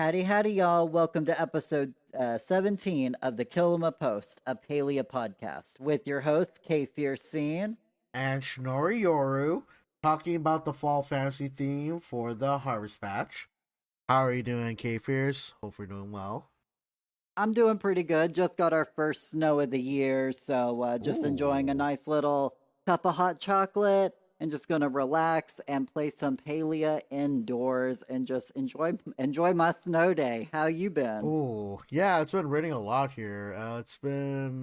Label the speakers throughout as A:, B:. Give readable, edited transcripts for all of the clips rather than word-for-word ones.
A: Howdy, y'all. Welcome to episode 17 of the Kilima Post, a Palea podcast, with your host, K Fiercene.
B: And Shinori Yoru, talking about the fall fantasy theme for the Harvest Patch. How are you doing, K-Fears? Hope you're doing well.
A: I'm doing pretty good. Just got our first snow of the year, so just enjoying a
B: Ooh.
A: nice little cup of hot chocolate and just gonna relax and play some Palea indoors and just enjoy my snow day. How you been?
B: Ooh. Yeah, it's been raining a lot here. It's been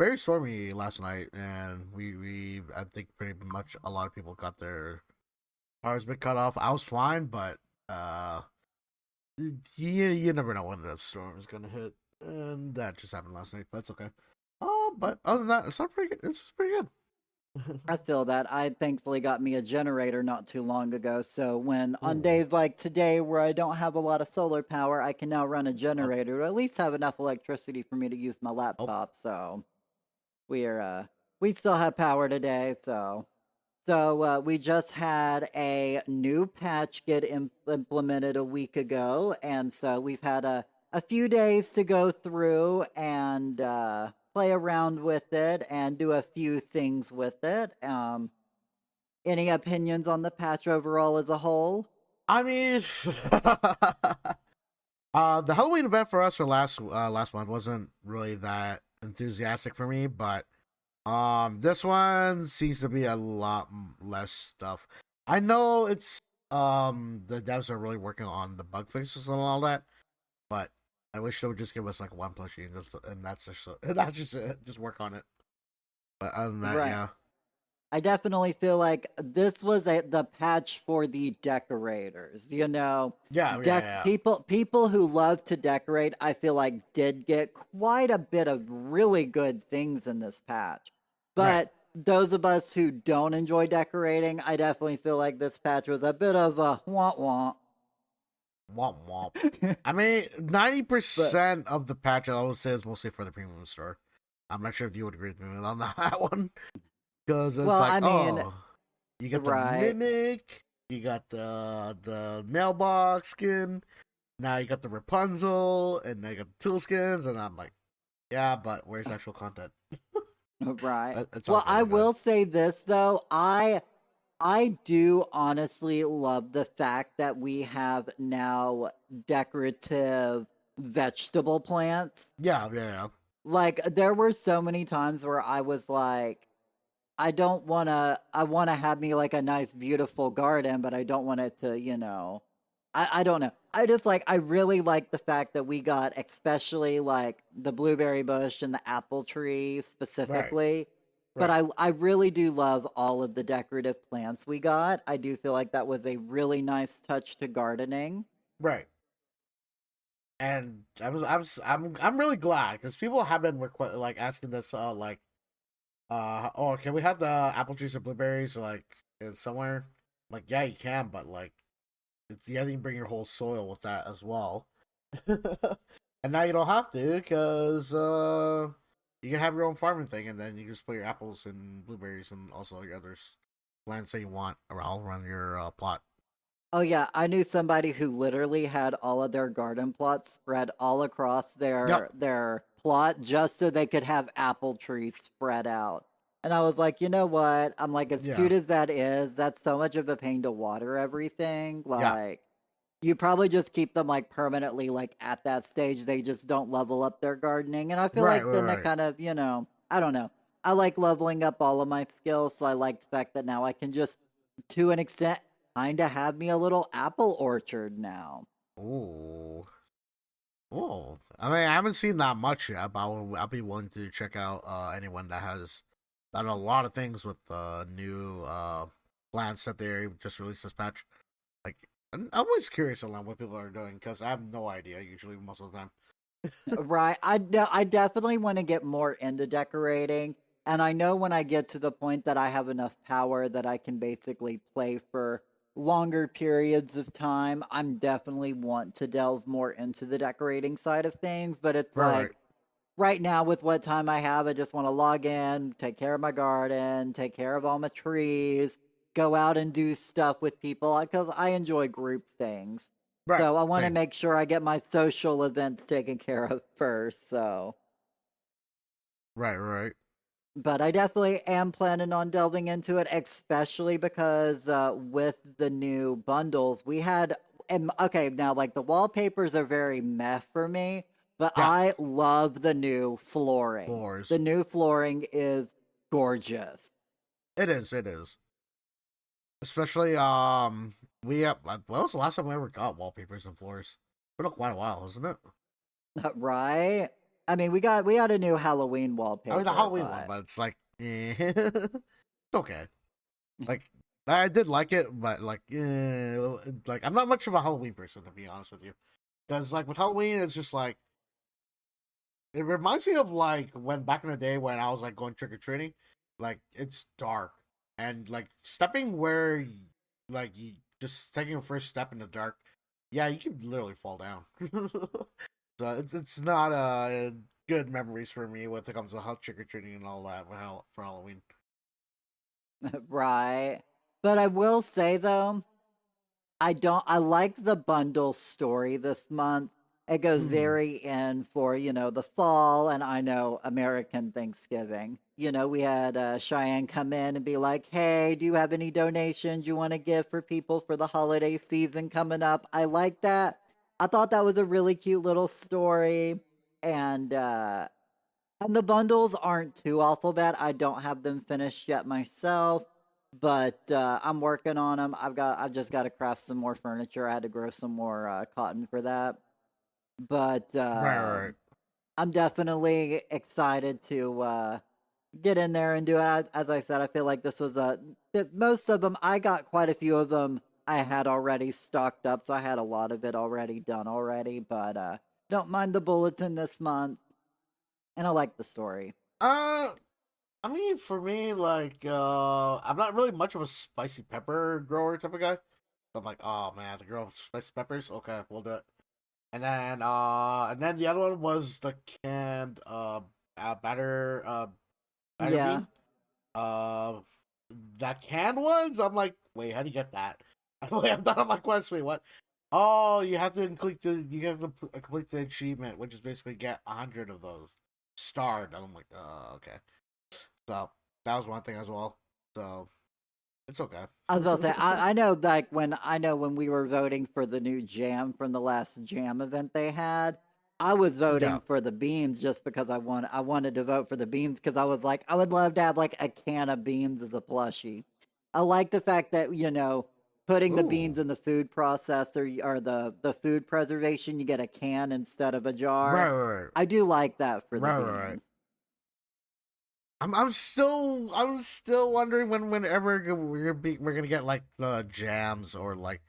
B: very stormy last night, and we I think pretty much a lot of people got their powers been cut off. I was fine, but uh you never know when the storm is gonna hit. And that just happened last night, but it's okay. But other than that, it's not pretty good. It's pretty good.
A: I feel that. I thankfully got me a generator not too long ago. So when on
B: Ooh.
A: days like today where I don't have a lot of solar power, I can now run a
B: Oh,
A: generator to at least have enough electricity for me to use my
B: oh.
A: laptop. So we still have power today. So we just had a new patch get implemented a week ago, and so we've had a few days to go through and play around with it and do a few things with it. Any opinions on the patch overall as a whole?
B: I mean, the Halloween event for us for last month wasn't really that enthusiastic for me, but this one seems to be a lot less stuff. I know it's the devs are really working on the bug fixes and all that, but I wish they would just give us like one plushie and that's just that's just it. Just work on it. But other than that,
A: Right.
B: yeah,
A: I definitely feel like this was the patch for the decorators. You know,
B: yeah, yeah, yeah.
A: people who love to decorate, I feel like did get quite a bit of really good things in this patch.
B: Right.
A: But those of us who don't enjoy decorating, I definitely feel like this patch was a bit of a womp womp.
B: Womp womp. I mean, ninety
A: But
B: percent of the patch I would say is mostly for the premium store. I'm not sure if you would agree with me on that one, because it's
A: well,
B: like,
A: I mean,
B: oh, you got the
A: right.
B: mimic, you got the mailbox skin, now you got the Rapunzel, and now you got the tool skins, and I'm like, yeah, but where's actual content?
A: Right.
B: It's all
A: Well,
B: good
A: I
B: though, guys.
A: will say this though. I do honestly love the fact that we have now decorative vegetable plants.
B: Yeah, yeah, yeah.
A: Like there were so many times where I was like, I wanna have me like a nice beautiful garden, but I don't want it to, I don't know. I really like the fact that we got especially like the blueberry bush and the apple tree
B: Right,
A: specifically. But
B: right,
A: I really do love all of the decorative plants we got. I do feel like that was a really nice touch to gardening.
B: right. And I'm really glad because people have been like asking this, like, oh, can we have the apple trees or blueberries like somewhere? Like, yeah, you can, but like, it's you have to bring your whole soil with that as well. And now you don't have to because you can have your own farming thing, and then you can just put your apples and blueberries and also your other plants that you want around your plot.
A: Oh yeah, I knew somebody who literally had all of their garden plots spread all across
B: Yep.
A: their plot just so they could have apple trees spread out. And I was like, you know what? I'm like, as
B: Yeah.
A: cute as that is, that's so much of a pain to water everything.
B: Yeah.
A: Like, you probably just keep them like permanently like at that stage. They just don't level up their gardening. And I feel
B: Right.
A: like then
B: Right.
A: that
B: Right.
A: kind of, I don't know. I like leveling up all of my skills, so I like the fact that now I can just to an extent kinda have me a little apple orchard now.
B: Ooh. Oh, I mean, I haven't seen that much yet, but I'll be willing to check out anyone that has done a lot of things with the new plants that they just released this patch. Like, I'm always curious on what people are doing because I have no idea usually most of the time.
A: Right, I definitely wanna get more into decorating, and I know when I get to the point that I have enough power that I can basically play for longer periods of time, I'm definitely want to delve more into the decorating side of things, but it's
B: Right, right.
A: like, right now with what time I have, I just wanna log in, take care of my garden, take care of all my trees, go out and do stuff with people, because I enjoy group things.
B: Right.
A: So I want to
B: Same.
A: make sure I get my social events taken care of first. So,
B: Right. Right.
A: but I definitely am planning on delving into it, especially because with the new bundles, we had. And okay, now like the wallpapers are very meh for me, but
B: Yeah.
A: I love the new flooring.
B: Floors.
A: The new flooring is gorgeous.
B: It is. It is. Especially we when was the last time we ever got wallpapers and floors? It's been quite a while, isn't it?
A: Right? I mean, we had a new Halloween
B: I mean the
A: wallpaper,
B: Halloween one,
A: but
B: but it's like it's okay. Like I did like it, but like I'm not much of a Halloween person to be honest with you. Because like with Halloween, it's just like it reminds me of like when back in the day when I was like going trick or treating, like it's dark and like stepping where like you just taking a first step in the dark, yeah, you could literally fall down. So it's not good memories for me when it comes to trick or treating and all that for Halloween.
A: right. But I will say though, I like the bundle story this month. It goes
B: Hmm.
A: very in for, the fall and I know American Thanksgiving. We had Cheyenne come in and be like, "Hey, do you have any donations you want to give for people for the holiday season coming up?" I like that. I thought that was a really cute little story. And and the bundles aren't too awful bad. I don't have them finished yet myself, but I'm working on them. I've just got to craft some more furniture. I had to grow some more cotton for that. But
B: Right, right, right.
A: I'm definitely excited to get in there and do it. As I said, I feel like this was most of them. I got quite a few of them. I had already stocked up, so I had a lot of it already done already. But don't mind the bulletin this month, and I like the story.
B: Uh, I mean, for me, like, I'm not really much of a spicy pepper grower type of guy. So I'm like, oh man, the girl with spicy peppers. Okay, we'll do it. And then the other one was the canned batter
A: Yeah,
B: bean. Uh, that canned ones. I'm like, wait, how do you get that? Wait, I'm done on my quest. Wait, what? Oh, you have to complete the achievement, which is basically get 100 of those starred. And I'm like, okay. So that was one thing as well. So it's okay.
A: I was about to say, I know like when we were voting for the new jam from the last jam event they had, I was
B: Yeah.
A: voting for the beans just because I wanted to vote for the beans because I was like I would love to have like a can of beans as a plushie. I like the fact that putting the beans
B: Ooh.
A: in the food processor or the food preservation, you get a can instead of a jar.
B: Right, right, right,
A: I do like that for the
B: right, right, right.
A: beans.
B: I'm still wondering whenever we're gonna get like the jams or like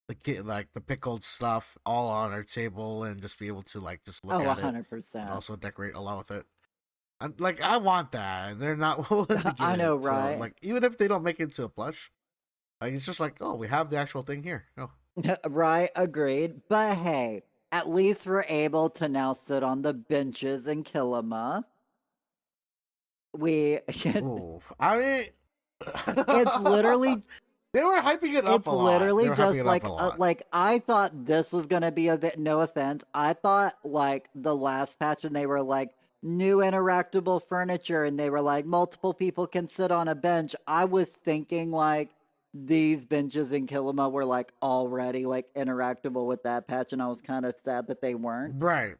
B: like the pickled stuff all on our table and just be able to like just look
A: Oh,
B: at it and
A: 100%.
B: also decorate along with it. Like I want that, and they're not willing to give
A: I know,
B: it. So
A: right?
B: like even if they don't make it into a plush, like it's just like, oh, we have the actual thing here. Oh,
A: Right, agreed. But hey, at least we're able to now sit on the benches in Kilima. We,
B: ooh, I mean,
A: it's literally,
B: they were hyping it up
A: it's
B: a lot. They
A: literally
B: were hyping
A: just
B: it up a lot.
A: like I thought this was gonna be a bit. No offense, I thought like the last patch when they were like new interactable furniture and they were like multiple people can sit on a bench. I was thinking like these benches in Kilima were like already like interactable with that patch, and I was kind of sad that they weren't.
B: Right.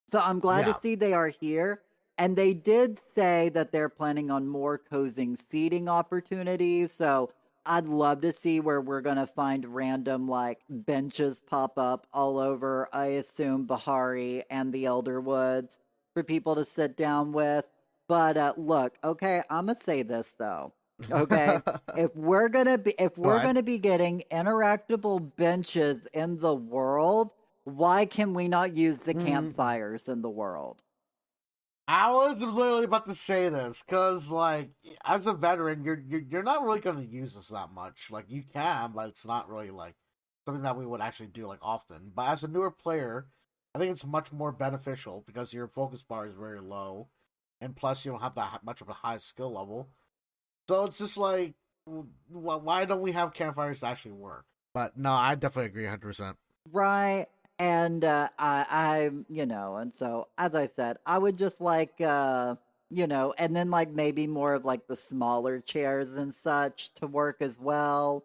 A: So I'm glad to
B: Yeah.
A: see they are here. And they did say that they're planning on more cozying seating opportunities. So I'd love to see where we're going to find random like benches pop up all over, I assume, Bahari and the Elder Woods for people to sit down with. But look, okay, I'm going to say this though. Okay. If
B: Go
A: we're
B: ahead.
A: gonna be getting interactable benches in the world, why can we not use the
B: Mm,
A: campfires in the world?
B: I was literally about to say this because, like, as a veteran, you're not really going to use this that much. Like, you can, but it's not really like something that we would actually do like often. But as a newer player, I think it's much more beneficial because your focus bar is very low, and plus you don't have that much of a high skill level. So it's just like, why don't we have campfires to actually work? But no, I definitely agree 100%.
A: Right. And and so as I said, I would just like, and then like maybe more of like the smaller chairs and such to work as well.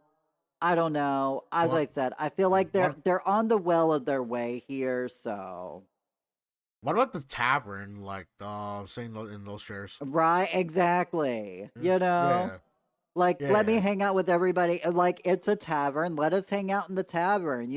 A: I don't know. As
B: What
A: I said, I feel like they're
B: what
A: they're on the well of their way here, so
B: what about the tavern? Like sitting in those chairs.
A: right, exactly.
B: Yeah,
A: Like let me
B: yeah,
A: hang out with everybody. Like it's a tavern. Let us hang out in the tavern,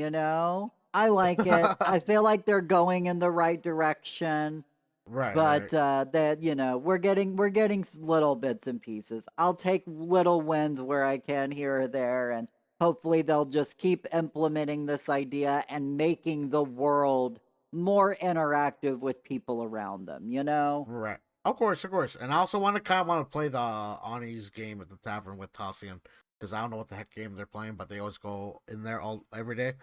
A: I like it.
B: yeah.
A: I feel like they're going in the right direction.
B: Right, right.
A: But that we're getting little bits and pieces. I'll take little wins where I can here or there, and hopefully they'll just keep implementing this idea and making the world more interactive with people around them.
B: Right. Of course, of course. And I also want to play the Ani's game at the tavern with Tossian because I don't know what the heck game they're playing, but they always go in there all every day.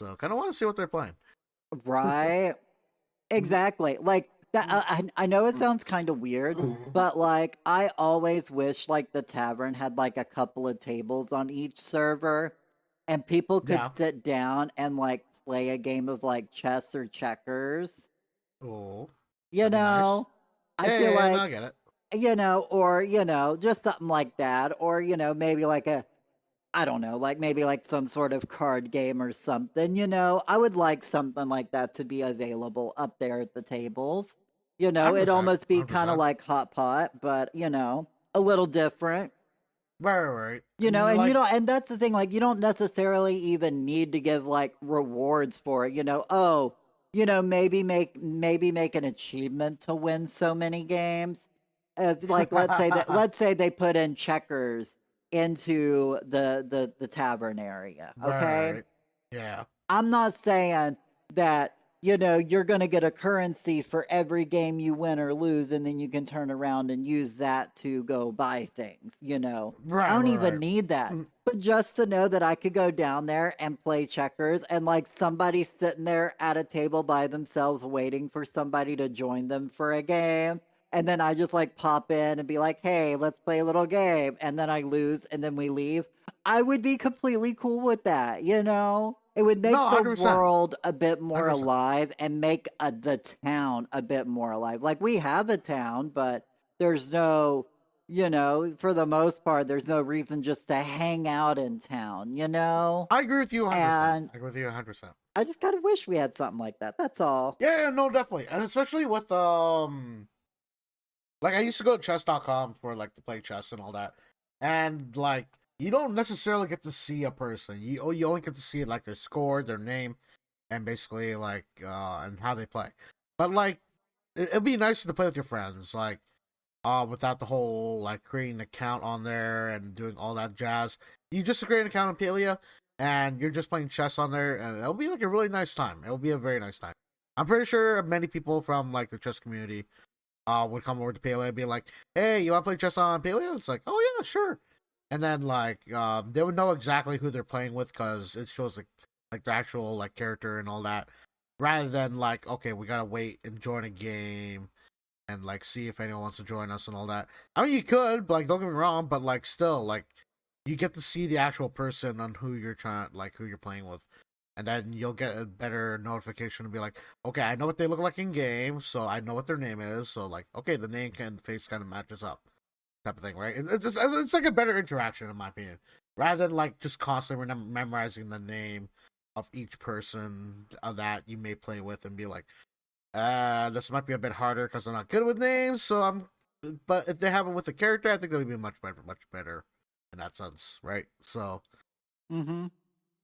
B: So kind of want to see what they're playing.
A: Right? Exactly. Like that. I know it sounds kind of weird, but like I always wish like the tavern had like a couple of tables on each server, and people could
B: Yeah.
A: sit down and like play a game of like chess or checkers.
B: Oh,
A: You
B: that'd be nice.
A: know, I
B: Yeah,
A: feel
B: yeah, yeah. No, I
A: like
B: get it.
A: or just something like that, or maybe like a I don't know, like maybe like some sort of card game or something, I would like something like that to be available up there at the tables. It'd
B: 100%.
A: almost be kind of
B: 100%.
A: like hot pot, but a little different.
B: Right, right, right. And
A: And
B: like,
A: and that's the thing, like you don't necessarily even need to give like rewards for it, oh, maybe make an achievement to win so many games. Like let's say they put in checkers into the tavern area,
B: right,
A: okay?
B: right. Yeah.
A: I'm not saying that, you're going to get a currency for every game you win or lose, and then you can turn around and use that to go buy things, I
B: Right,
A: don't
B: right,
A: even
B: right.
A: need that.
B: Mm,
A: But just to know that I could go down there and play checkers and like somebody sitting there at a table by themselves waiting for somebody to join them for a game. And then I just like pop in and be like, hey, let's play a little game. And then I lose and then we leave. I would be completely cool with that. It would
B: No,
A: make the
B: 100%.
A: world a bit more
B: 100%.
A: alive and make the town a bit more alive. Like we have a town, but there's no, for the most part, there's no reason just to hang out in town.
B: I agree with you 100%.
A: And
B: I agree with you 100%.
A: I just kind of wish we had something like that. That's all.
B: Yeah, yeah, no, definitely. And especially with like I used to go to chess.com for like to play chess and all that. And like you don't necessarily get to see a person. You only get to see like their score, their name, and basically like and how they play. But like it'd be nice to play with your friends, like without the whole like creating an account on there and doing all that jazz. You just create an account on Palia and you're just playing chess on there and it'll be like a really nice time. It'll be a very nice time. I'm pretty sure many people from like the chess community would come over to Paleo and be like, "Hey, you want to play chess on Paleo?" It's like, "Oh yeah, sure." And then like they would know exactly who they're playing with because it shows like their actual like character and all that, rather than like, okay, we gotta wait and join a game and like see if anyone wants to join us and all that. I mean, you could, like, don't get me wrong, but like still, like you get to see the actual person on who you're trying, like who you're playing with, and then you'll get a better notification and be like, okay, I know what they look like in game, so I know what their name is, so like, okay, the name and the face kind of matches up, type of thing, right? It's like a better interaction in my opinion, rather than like just constantly memorizing the name of each person that you may play with and be like, this might be a bit harder because I'm not good with names, so I'm. But if they have it with the character, I think that would be much better in that sense, right?
A: Mm-hmm.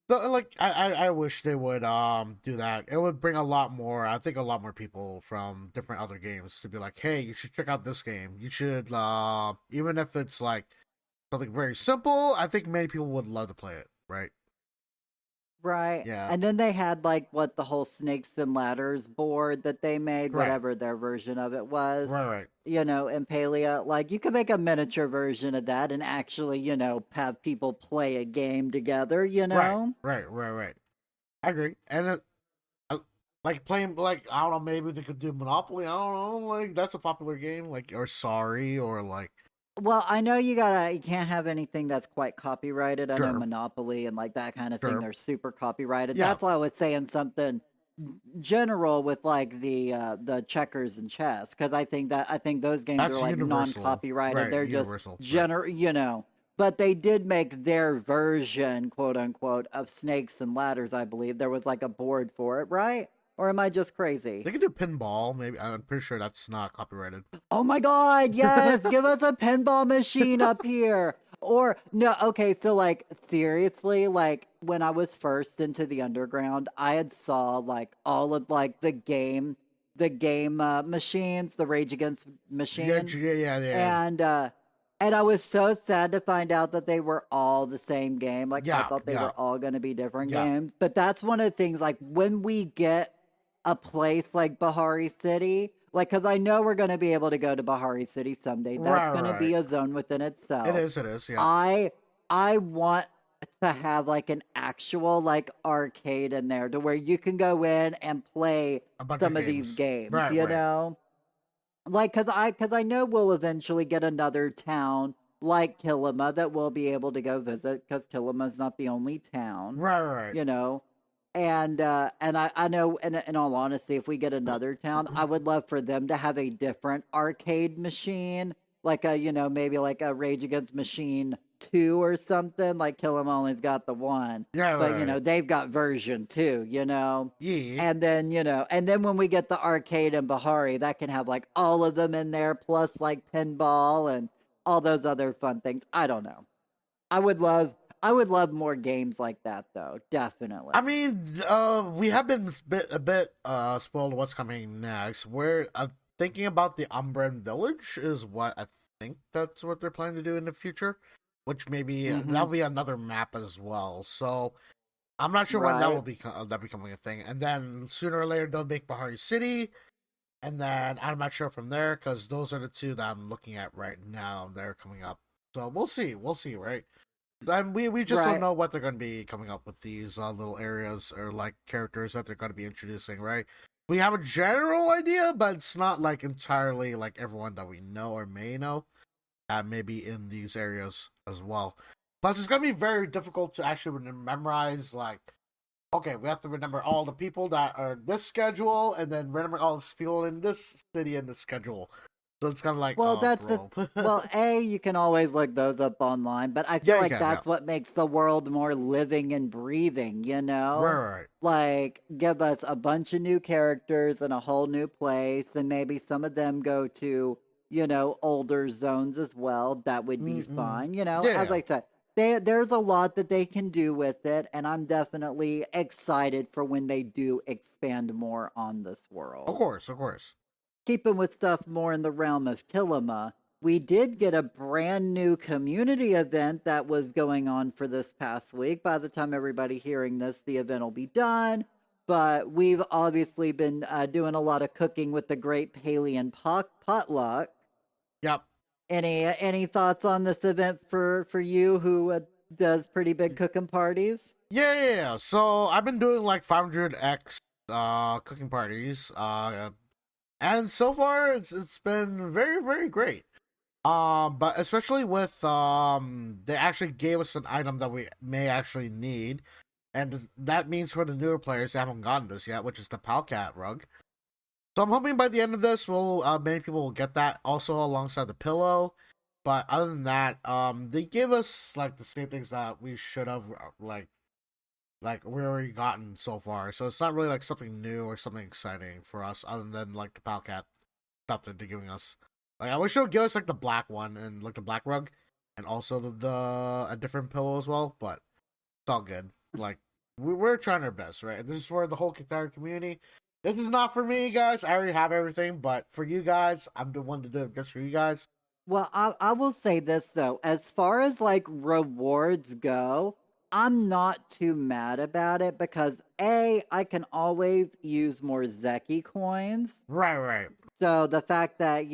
B: So like, I wish they would do that. It would bring a lot more. I think a lot more people from different other games to be like, hey, you should check out this game. You should even if it's like something very simple. I think many people would love to play it, right?
A: Right.
B: Yeah.
A: And then they had like what the whole snakes and ladders board that they made,
B: Right.
A: whatever their version of it was,
B: Right. Right.
A: in Palia. Like you could make a miniature version of that and actually, have people play a game together.
B: Right. Right. Right. Right. I agree. And like playing like I don't know, maybe they could do Monopoly. I don't know, like that's a popular game. Like or Sorry or like
A: Well, I know you can't have anything that's quite copyrighted. I know
B: Sure,
A: Monopoly and like that kind of thing,
B: sure.
A: they're super copyrighted.
B: Yeah,
A: That's why I was saying something general with like the checkers and chess, because I think those games are
B: that's
A: like
B: universal.
A: non-copyrighted.
B: Right,
A: They're just
B: universal. Right.
A: general. But they did make their version, quote unquote, of Snakes and Ladders. I believe there was like a board for it, right? Or am I just crazy?
B: They could do pinball. Maybe I'm pretty sure that's not copyrighted.
A: Oh my god, yes, give us a pinball machine up here. Or no, okay, so like seriously, like when I was first into the underground, I had saw like all of like the game machines, the Rage Against
B: Yeah,
A: Machine,
B: yeah, yeah, yeah,
A: and uh and I was so sad to find out that they were all the same game. Like I
B: yeah,
A: thought they
B: yeah,
A: were all going to be different
B: yeah.
A: games. But that's one of the things like when we get a place like Bahari City, like cuz I know we're going to be able to go to Bahari City someday. That's
B: Right,
A: going to
B: right.
A: be a zone within
B: It
A: itself.
B: is. It is. Yeah,
A: I I want to have like an actual like arcade in there to where you can go in and play
B: a bunch of
A: some of these
B: games.
A: games,
B: Right,
A: you
B: right,
A: know? Like cuz I know we'll eventually get another town like Kilima that we'll be able to go visit cuz Kilima's not the only town,
B: right, right.
A: you know. And I know in all honesty if we get another town, I would love for them to have a different arcade machine, like a maybe like a Rage Against Machine 2 or something, like Kilima only's got the one,
B: Yeah,
A: but
B: right, right.
A: they've got version 2,
B: Yeah.
A: and then, and then when we get the arcade in Bahari, that can have like all of them in there, plus like pinball and all those other fun things. I don't know. I would love, I would love more games like that, though.
B: I
A: Definitely.
B: mean, we have been a bit spoiled what's coming next. We're thinking about the Umbran Village is what I think that's what they're planning to do in the future, which maybe
A: Mm-hmm.
B: that'll be another map as well. So I'm not sure when that will
A: Right.
B: be that becoming a thing. And then sooner or later they'll make Bahari City, and then I'm not sure from there because those are the two that I'm looking at right now. They're coming up, so we'll see, right? And we just don't
A: Right.
B: know what they're going to be coming up with these little areas or like characters that they're going to be introducing, right? We have a general idea, but it's not like entirely like everyone that we know or may know that may be in these areas as well. Plus, it's going to be very difficult to actually memorize. Like, okay, we have to remember all the people that are this schedule, and then remember all the people in this city in this schedule. So it's kind of like,
A: Well,
B: oh,
A: that's the
B: bro.
A: well, A, you can always look those up online, but I feel
B: Yeah, you
A: like
B: can, yeah.
A: that's what makes the world more living and breathing, you
B: Right,
A: know?
B: right.
A: Like give us a bunch of new characters in a whole new place, and maybe some of them go to, older zones as well. That would be
B: Mm-mm.
A: fine. As
B: Yeah,
A: I said, there's a lot that they can do with it, and I'm definitely excited for when they do expand more on this
B: of
A: world.
B: course, of course.
A: Keeping with stuff more in the realm of Kilima, we did get a brand new community event that was going on for this past week. By the time everybody hearing this, the event will be done. But we've obviously been doing a lot of cooking with the Great Palian Potluck.
B: Yep.
A: Any thoughts on this event for you who does pretty big cooking parties?
B: Yeah, yeah, yeah. So I've been doing like 500x cooking parties. And so far it's been very very great. But especially with they actually gave us an item that we may actually need, and that means for the newer players that haven't gotten this yet, which is the Palcat rug. So I'm hoping by the end of this, we'll many people will get that also alongside the pillow. But other than that, they gave us like the same things that we should have like we already gotten so far. So it's not really like something new or something exciting for us, other than like the Palcat stuff that they're giving us. Like I wish they would give us like the black one and like the black rug, and also the a different pillow as well. But it's all good. Like we're trying our best, right? And this is for the whole entire community. This is not for me, guys. I already have everything, but for you guys, I'm the one to do it just for you guys.
A: Well, I will say this though, as far as like rewards go, I'm not too mad about it because A, I can always use more Zeki coins.
B: Right, right.
A: So the fact that,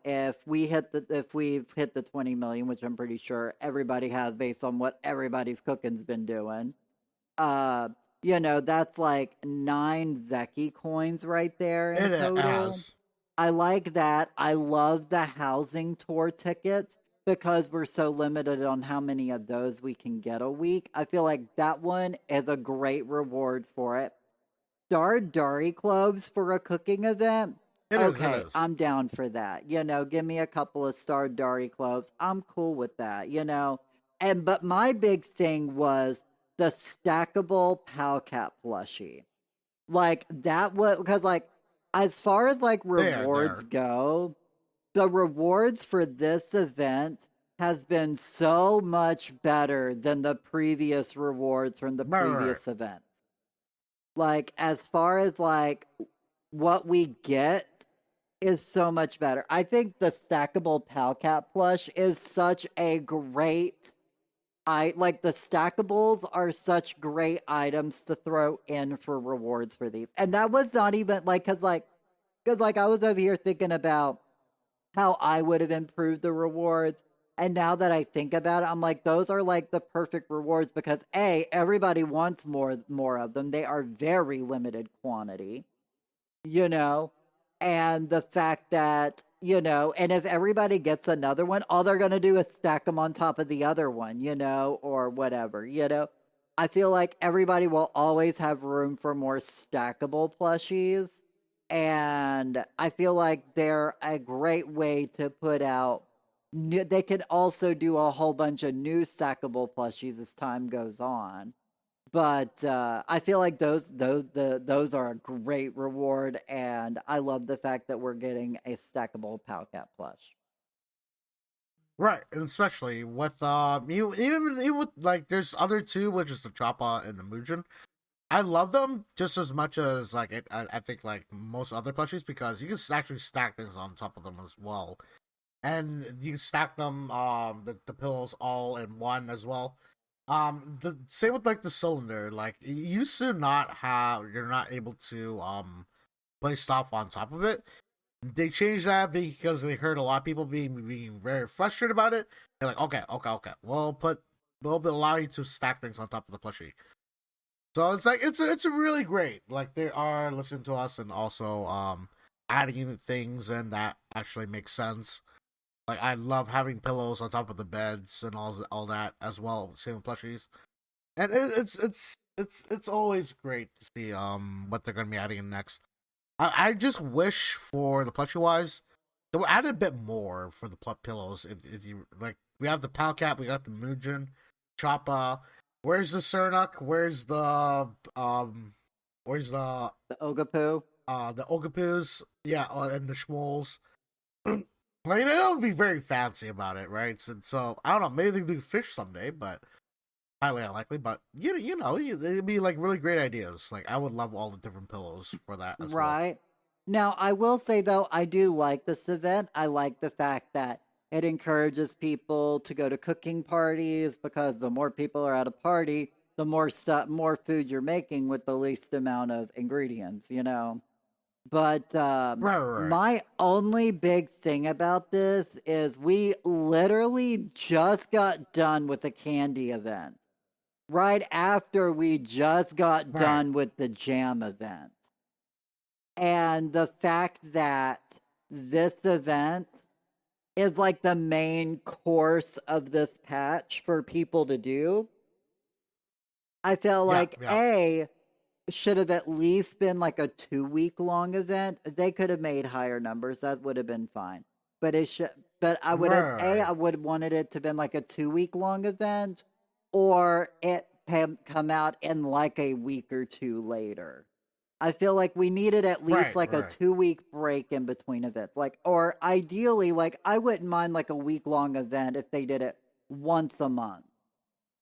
A: if we've hit the 20 million, which I'm pretty sure everybody has based on what everybody's cooking's been doing, uh, that's like 9 Zeki coins right there in
B: It
A: total.
B: has.
A: I like that. I love the housing tour tickets. because we're so limited on how many of those we can get a week. I feel like that one is a great reward for it. Dari cloves for a cooking event.
B: It is. It
A: Okay,
B: is.
A: I'm down for that. Give me a couple of Dari cloves. I'm cool with that. And but my big thing was the stackable Palcat plushie. Like that was because like as far as like
B: There.
A: rewards
B: There.
A: go, the rewards for this event has been so much better than the previous rewards from the
B: Right. Right.
A: previous events. Like as far as like what we get is so much better. I think the stackable Palcat plush is such a great I like the stackables are such great items to throw in for rewards for these. And that was not even like cuz like I was over here thinking about how I would have improved the rewards. And now that I think about it, I'm like, those are like the perfect rewards because A, everybody wants more of them. They are very limited quantity, you know? And the fact that, and if everybody gets another one, all they're going to do is stack them on top of the other one, or whatever. I feel like everybody will always have room for more stackable plushies. And I feel like they're a great way to put out. They could also do a whole bunch of new stackable plushies as time goes on. But I feel like those are a great reward, and I love the fact that we're getting a stackable Palcat plush.
B: Right, and especially with you even with like there's other two, which is the Choppa and the Mugen. I love them just as much as like I think like most other plushies because you can actually stack things on top of them as well, and you can stack them the pillows all in one as well. The same with like the cylinder, like you used to not have you're not able to place stuff on top of it. They changed that because they heard a lot of people being very frustrated about it. They're like, okay, we'll allow you to stack things on top of the plushie. So it's like it's really great. Like they are listening to us and also adding in things and that actually makes sense. Like I love having pillows on top of the beds and all that as well. Same with plushies, and it's always great to see what they're gonna be adding in next. I just wish for the plushie wise, they would add a bit more for the pillows. If you like, we have the Palcap, we got the Mugen, Choppa. Where's the Cernuk? Where's
A: The Ogapoo.
B: the Ogapus? Yeah, and the Schmoles. Like they don't be very fancy about it, right? So I don't know. Maybe they do fish someday, but highly unlikely. But they'd be like really great ideas. Like I would love all the different pillows for that as well.
A: Right. Now, I will say though, I do like this event. I like the fact that it encourages people to go to cooking parties because the more people are at a party, the more food you're making with the least amount of ingredients. But
B: Right, right, right.
A: my only big thing about this is we literally just got done with a candy event right after we just got
B: Right.
A: done with the jam event. And the fact that this event is like the main course of this patch for people to do, I felt
B: Yeah,
A: like
B: yeah.
A: A should have at least been like a 2 week long event. They could have made higher numbers. That would have been fine. But it should but I would have
B: Right.
A: I would have wanted it to been like a 2 week long event or it come out in like a week or two later. I feel like we needed at least
B: Right,
A: like a
B: right.
A: 2 week break in between events. Like, or ideally, like, I wouldn't mind like a week long event if they did it once a month.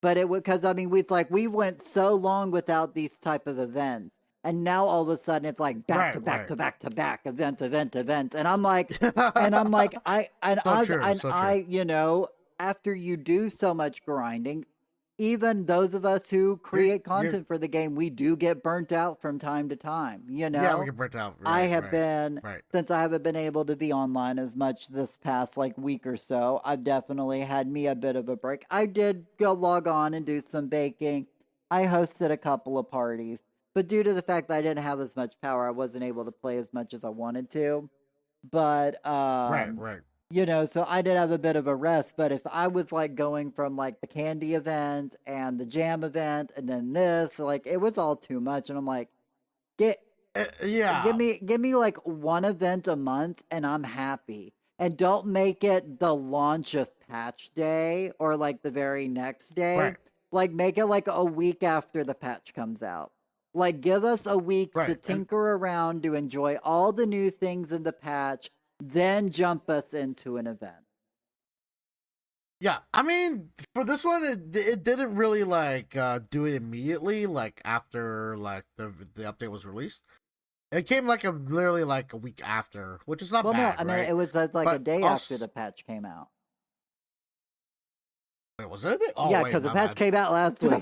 A: But it would, because I mean, we went so long without these type of events. And now all of a sudden it's like back to
B: Right,
A: back
B: right.
A: to back to back, event. And I'm like,
B: So true, so true.
A: after you do so much grinding, even those of us who create
B: You're
A: content for the game, we do get burnt out from time to time, you
B: yeah, we
A: know?
B: get burnt out.
A: I
B: Right,
A: have
B: right,
A: been,
B: right.
A: since I haven't been able to be online as much this past like week or so, I've definitely had me a bit of a break. I did go log on and do some baking. I hosted a couple of parties, but due to the fact that I didn't have as much power, I wasn't able to play as much as I wanted to. But
B: Right, right.
A: So I did have a bit of a rest, but if I was like going from like the candy event and the jam event and then this, like it was all too much. And I'm like, get
B: Yeah,
A: give me like one event a month and I'm happy. And don't make it the launch of patch day or like the very next day.
B: right,
A: Like make it like a week after the patch comes out. Like give us a week to
B: right, and
A: tinker around to enjoy all the new things in the patch, then jump us into an event.
B: yeah. I mean, for this one, it didn't really like do it immediately, like after like the update was released. It came like literally like a week after, which is not
A: Well, no,
B: bad,
A: I mean
B: right?
A: it was just like a
B: But
A: day after
B: also,
A: the patch came out.
B: wait, was it? Oh
A: Yeah,
B: wait,
A: because the
B: my
A: patch
B: bad.
A: came out last week.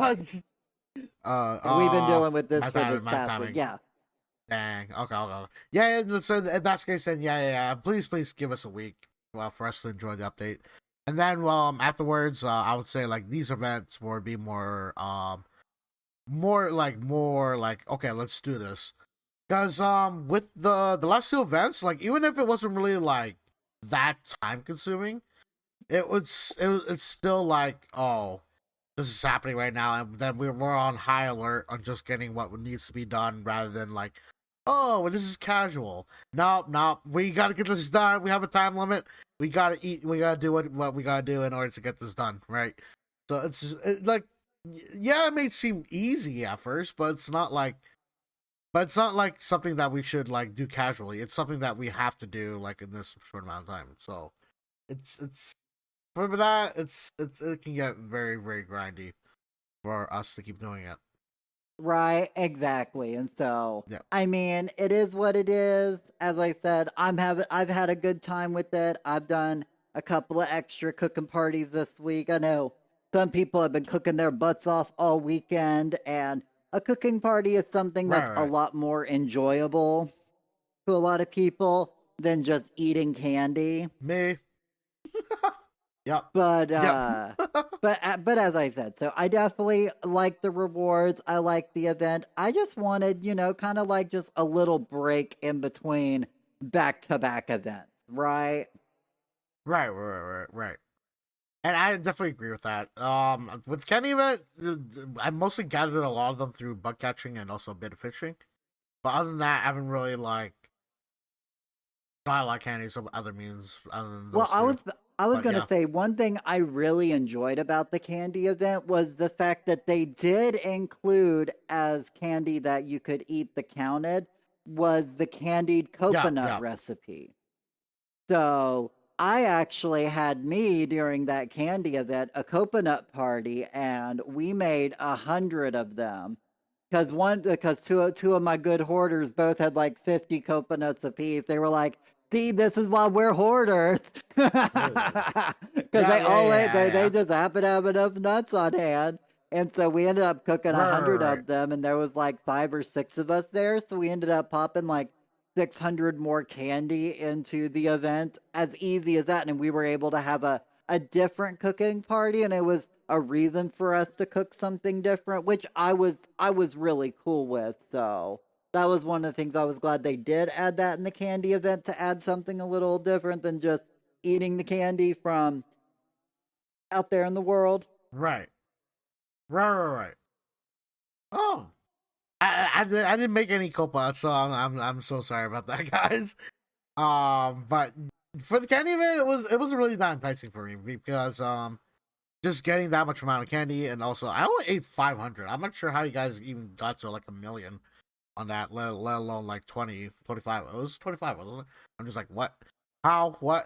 A: We've been dealing with this
B: My
A: for
B: timing,
A: this
B: my
A: past week.
B: timing.
A: Yeah.
B: Dang. Okay, okay, okay. Yeah, so in that case, then yeah. Please, please give us a week, well, for us to enjoy the update, and then afterwards, I would say like these events would be more like okay, let's do this. Because with the last two events, like even if it wasn't really like that time consuming, it's still like, oh, this is happening right now, and then we're on high alert on just getting what needs to be done rather than like, oh, well, this is casual. Nope, nope. We gotta get this done. We have a time limit. We gotta eat. We gotta do what we gotta do in order to get this done, right? So like, yeah, it may seem easy at first, but it's not like something that we should like do casually. It's something that we have to do like in this short amount of time. So it's for that it can get very very grindy for us to keep doing it.
A: Right, exactly. And so,
B: Yeah,
A: I mean, it is what it is. As I said, I've had a good time with it. I've done a couple of extra cooking parties this week. I know some people have been cooking their butts off all weekend, and a cooking party is something
B: right,
A: that's a
B: right.
A: lot more enjoyable to a lot of people than just eating candy.
B: Me, yep,
A: But
B: yep,
A: but as I said, so I definitely like the rewards. I like the event. I just wanted, kind of like just a little break in between back to back events, right?
B: right. And I definitely agree with that. With Kenny event, I mostly gathered a lot of them through bug catching and also a bit of fishing. But other than that, I haven't really like got a lot of candy some other means other than
A: Well,
B: those two.
A: I was
B: But
A: gonna
B: yeah,
A: say one thing I really enjoyed about the candy event was the fact that they did include as candy that you could eat the counted was the candied
B: yeah,
A: coconut
B: yeah.
A: recipe. So I actually had me during that candy event a coconut party, and we made 100 of them. Because two of my good hoarders both had like 50 coconuts apiece. They were like, "See, this is why we're hoarders,"
B: Oh,
A: because
B: yeah,
A: they
B: yeah,
A: always
B: yeah,
A: they
B: yeah.
A: just happen to have enough nuts on hand. And so we ended up cooking
B: Right,
A: 100
B: right, right.
A: of them, and there was like 5 or 6 of us there. So we ended up popping like 600 more candy into the event as easy as that. And we were able to have a different cooking party, and it was a reason for us to cook something different, which I was really cool with. So that was one of the things I was glad they did add that in the candy event to add something a little different than just eating the candy from out there in the world.
B: Right, right. Oh, I didn't make any copa, so I'm so sorry about that, guys. But for the candy event, it was really not enticing for me because just getting that much amount of candy, and also I only ate 500. I'm not sure how you guys even got to like a million on that, let alone like 20, 25. It was 25, wasn't it? I'm just like, what? How? What?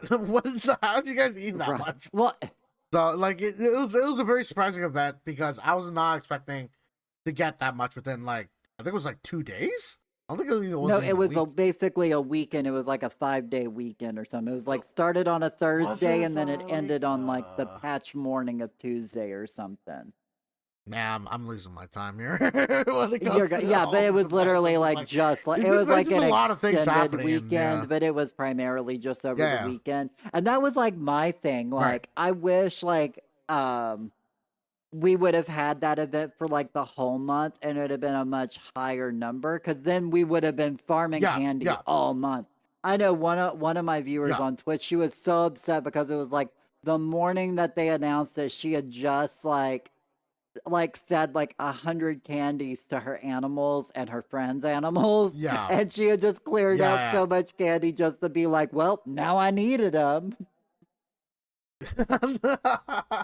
B: How did you guys eat that
A: Right.
B: much?
A: Well,
B: So like it was a very surprising event because I was not expecting to get that much within like I think it was like 2 days. I don't think it
A: no,
B: wasn't
A: it
B: even a
A: was
B: week.
A: basically a weekend. It was like a 5 day weekend or something. It was like started on a
B: Was
A: Thursday
B: it
A: and then it
B: like
A: ended on like the patch morning of Tuesday or something.
B: nah, I'm losing my time here when it comes to
A: Yeah, but
B: all
A: it
B: these
A: was
B: events. I'm
A: literally
B: just
A: like
B: like,
A: just like
B: it's
A: it
B: just,
A: was
B: it's
A: like
B: just
A: an
B: a lot of things
A: extended
B: happening, and
A: weekend,
B: yeah,
A: but it was primarily just over the
B: yeah,
A: weekend. And that was like my thing.
B: right,
A: Like I wish we would have had that event for like the whole month and it would have been a much higher number because then we would have been farming
B: yeah,
A: candy
B: yeah,
A: all month. I know one of my viewers
B: Yeah.
A: on Twitch, she was so upset because it was like the morning that they announced that she had just like fed like 100 candies to her animals and her friends' animals,
B: Yeah.
A: and she had just cleared out
B: Yeah.
A: so much candy just to be like, well, now I needed them.
B: Yeah.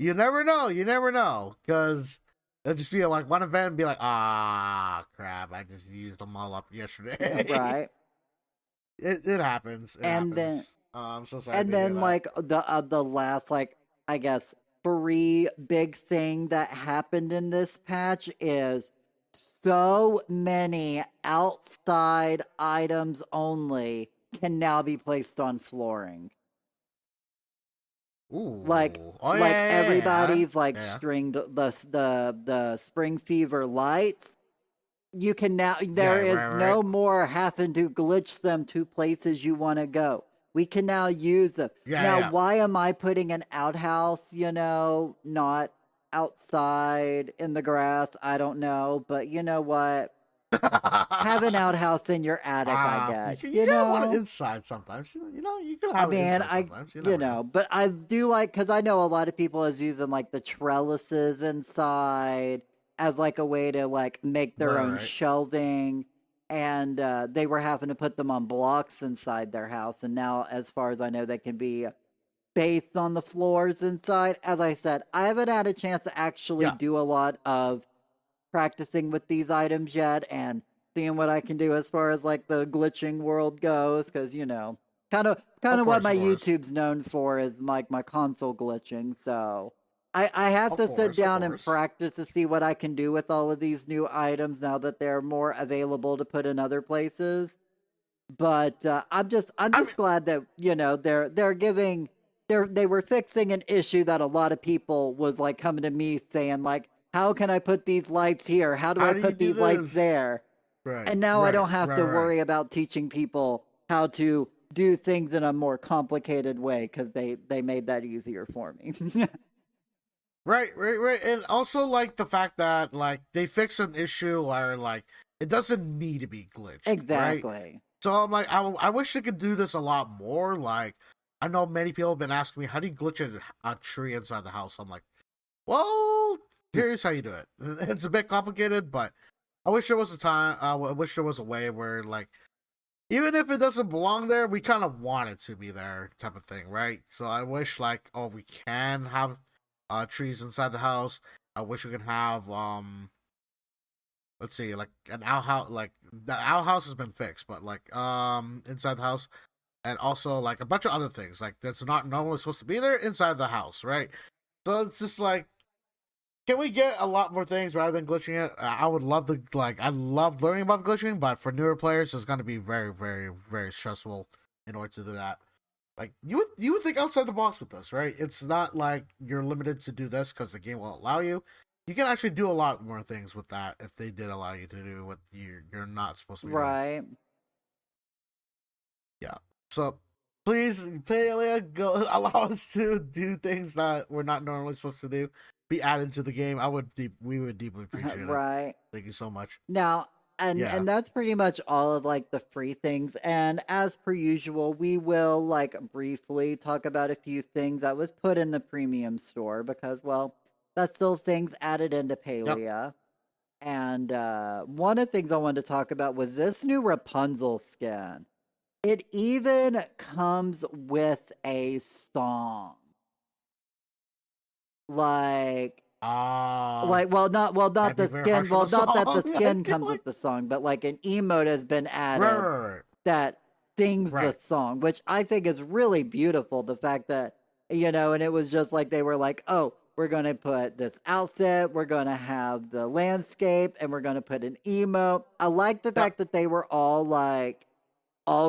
B: You never know. You never know. Because it'll just be like one event and be like, ah, crap. I just used them all up yesterday.
A: Right.
B: It happens. It
A: And then
B: happens. I'm so sorry
A: and
B: to hear
A: then
B: that.
A: like the last like I guess free big thing that happened in this patch is so many outside items only can now be placed on flooring. Like
B: Ooh. Oh, yeah,
A: like
B: yeah, yeah, yeah.
A: everybody's like
B: Yeah.
A: stringed the spring fever lights. You can now,
B: Yeah,
A: there is
B: right, right.
A: no more having to glitch them to places you want to go. We can now use them.
B: Yeah,
A: Now,
B: yeah.
A: why am I putting an outhouse, not outside in the grass? I don't know. But you know what? Have an outhouse in your attic, I
B: You,
A: get.
B: you gotta want it inside sometimes. You can
A: I
B: have it
A: mean,
B: inside sometimes. You never know.
A: but I do like, because I know a lot of people is using like the trellises inside as like a way to like make their
B: Right,
A: own
B: right.
A: shelving. And they were having to put them on blocks inside their house. And now, as far as I know, they can be based on the floors inside. As I said, I haven't had a chance to actually
B: Yeah,
A: do a lot of practicing with these items yet and seeing what I can do as far as like the glitching world goes, because kind of what my
B: of course.
A: YouTube's known for is like my console glitching. So I have
B: Of
A: to sit
B: course, of
A: down and
B: course.
A: practice to see what I can do with all of these new items now that they're more available to put in other places. But I'm
B: I mean,
A: just glad that they're giving they were fixing an issue that a lot of people was like coming to me saying like, how can I put these lights here? How do I
B: how do you
A: put
B: do
A: these lights
B: this?
A: there?
B: Right,
A: And now I
B: right,
A: don't have
B: right,
A: to
B: right.
A: worry about teaching people how to do things in a more complicated way because they made that easier for me.
B: Right, right, right. And also like the fact that like they fix an issue where like it doesn't need to be glitched, right?
A: Exactly.
B: So I'm like, I wish they could do this a lot more. Like, I know many people have been asking me, how do you glitch a tree inside the house? I'm like, well, here's how you do it. It's a bit complicated, but I wish there was a time. I wish there was a way where like even if it doesn't belong there, we kind of want it to be there, type of thing, right? So I wish like, oh, we can have trees inside the house. I wish we can have let's see, like an outhouse. Like the outhouse has been fixed, but like inside the house, and also like a bunch of other things like that's not normally supposed to be there inside the house, right? So it's just like, can we get a lot more things rather than glitching it? I would love to, like, I love learning about the glitching, but for newer players, it's going to be very, very, very stressful in order to do that. Like you would think outside the box with this, right? It's not like you're limited to do this because the game will allow you. You can actually do a lot more things with that if they did allow you to do what you're not supposed to be doing.
A: Right.
B: Yeah. So please, Palia, go allow us to do things that we're not normally supposed to do. Be added to the game. We would deeply appreciate it.
A: Right.
B: Thank you so much.
A: Now,
B: Yeah.
A: and that's pretty much all of like the free things. And as per usual, we will like briefly talk about a few things that was put in the premium store because, well, that's still things added into
B: Yep.
A: Palia. And one of the things I wanted to talk about was this new Rapunzel skin. It even comes with a song. Like not
B: That'd be
A: the
B: very
A: skin,
B: harsh on
A: well,
B: the
A: not that the
B: song. I
A: skin
B: feel
A: comes
B: like.
A: with the song, but like an emote has been
B: Right,
A: added
B: right, right,
A: that sings the
B: right.
A: song, which I think is really beautiful. The fact that, and it was just like they were like, oh, we're going to put this outfit, we're going to have the landscape, and we're going to put an emote. I like the
B: Yep.
A: fact that they were all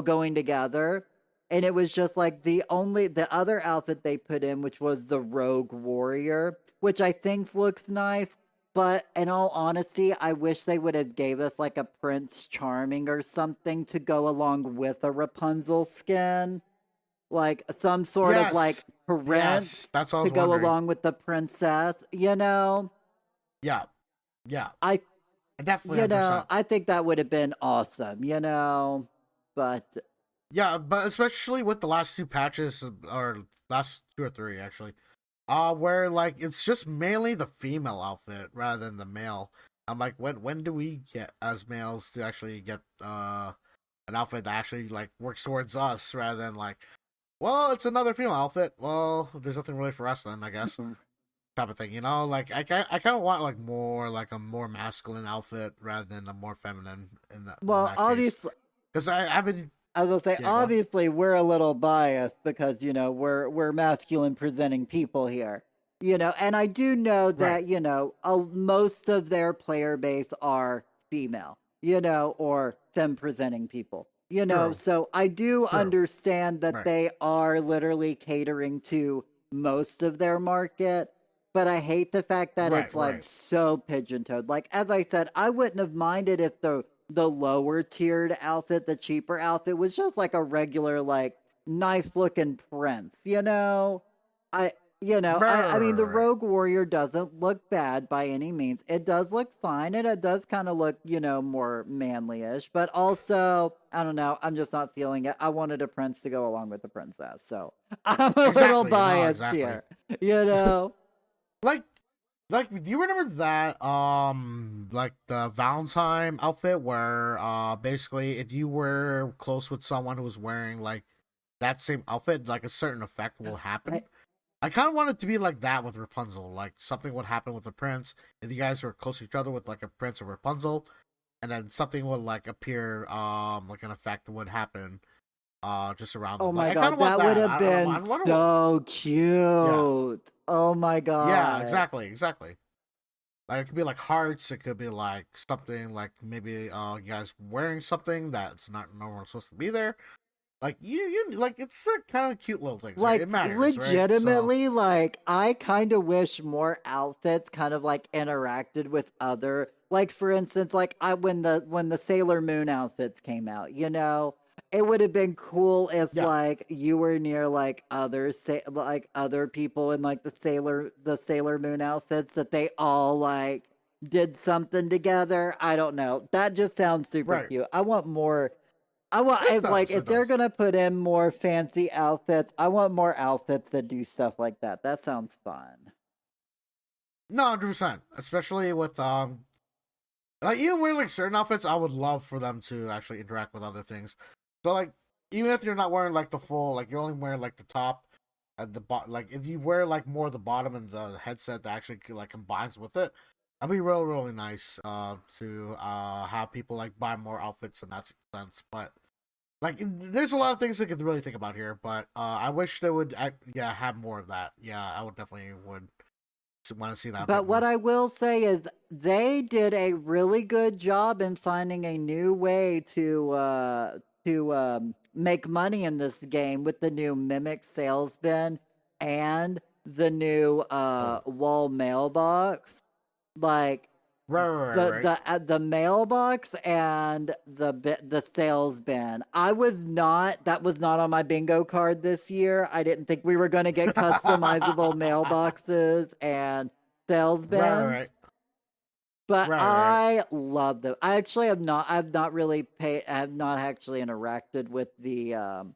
A: going together. And it was just like the other outfit they put in, which was the Rogue Warrior, which I think looks nice. But in all honesty, I wish they would have gave us like a Prince Charming or something to go along with a Rapunzel skin. Like some sort of like
B: Yes.
A: prince
B: Yes. That's what I
A: to
B: was
A: go
B: wondering.
A: along with the princess.
B: Yeah. Yeah.
A: I
B: Definitely 100%.
A: I think that would have been awesome. But
B: Yeah, but especially with the last two patches, or last two or three actually, where like it's just mainly the female outfit rather than the male. I'm like, when do we get as males to actually get an outfit that actually like works towards us rather than like, well, it's another female outfit. Well, there's nothing really for us then, I guess. Type of thing, you know. Like I kind of want like more like a more masculine outfit rather than a more feminine in
A: Well,
B: that case.
A: obviously,
B: Because I've been
A: as I say,
B: yeah, go on.
A: obviously we're a little biased because we're masculine presenting people here. And I do know
B: Right.
A: that most of their player base are female, or femme presenting people.
B: True.
A: So I do
B: True.
A: understand that
B: Right.
A: they are literally catering to most of their market, but I hate the fact that
B: Right.
A: it's like
B: Right.
A: so pigeon-toed. Like as I said, I wouldn't have minded if the lower tiered outfit, the cheaper outfit, was just like a regular, like nice looking prince. I
B: Right.
A: I mean the
B: Right.
A: Rogue Warrior doesn't look bad by any means. It does look fine and it does kind of look, more manly-ish, but also I don't know, I'm just not feeling it. I wanted a prince to go along with the princess. So I'm a little
B: Exactly. No.
A: biased
B: Exactly.
A: here. You know.
B: Like do you remember that like the Valentine outfit where basically if you were close with someone who was wearing like that same outfit, like a certain effect will
A: I,
B: happen. I kind of want it to be like that with Rapunzel. Like something would happen with the prince if you guys were close to each other with like a prince or Rapunzel, and then something would like appear, like an effect would happen, just around
A: oh
B: them. Like
A: my
B: I kind
A: god,
B: of want
A: that would
B: that.
A: have
B: I
A: been
B: wonder what.
A: so
B: Yeah,
A: cute. Oh my
B: yeah,
A: god.
B: exactly, exactly. Like it could be like hearts. It could be like something like maybe you guys wearing something that's not normal supposed to be there. Like you like it's kind of cute little things, right?
A: Like
B: It matters, right? So
A: legitimately, like I kind of wish more outfits kind of like interacted with other, like for instance, like I when the Sailor Moon outfits came out, it would have been cool if
B: yeah,
A: like you were near like like other people in like the Sailor Moon outfits, that they all like did something together. I don't know. That just sounds super
B: right.
A: cute. I want more. I want
B: It
A: like
B: does.
A: if
B: It
A: they're
B: does.
A: gonna put in more fancy outfits, I want more outfits that do stuff like that. That sounds fun.
B: No, 100%. Especially with like even wearing like certain outfits, I would love for them to actually interact with other things. So like even if you're not wearing like the full, like you're only wearing like the top and the bottom, like if you wear like more the bottom and the headset that actually like combines with it, that'd be really nice. To have people like buy more outfits in that sense. But like there's a lot of things they could really think about here. But I wish they would yeah have more of that. Yeah, I would definitely would want to see that a bit
A: But what
B: more.
A: I will say is they did a really good job in finding a new way to make money in this game with the new mimic sales bin and the new
B: Oh,
A: wall mailbox. Like
B: right.
A: the mailbox and the sales bin. That was not on my bingo card this year. I didn't think we were going to get customizable mailboxes and sales bins,
B: Right.
A: but
B: Right.
A: I love them. I have not actually interacted with the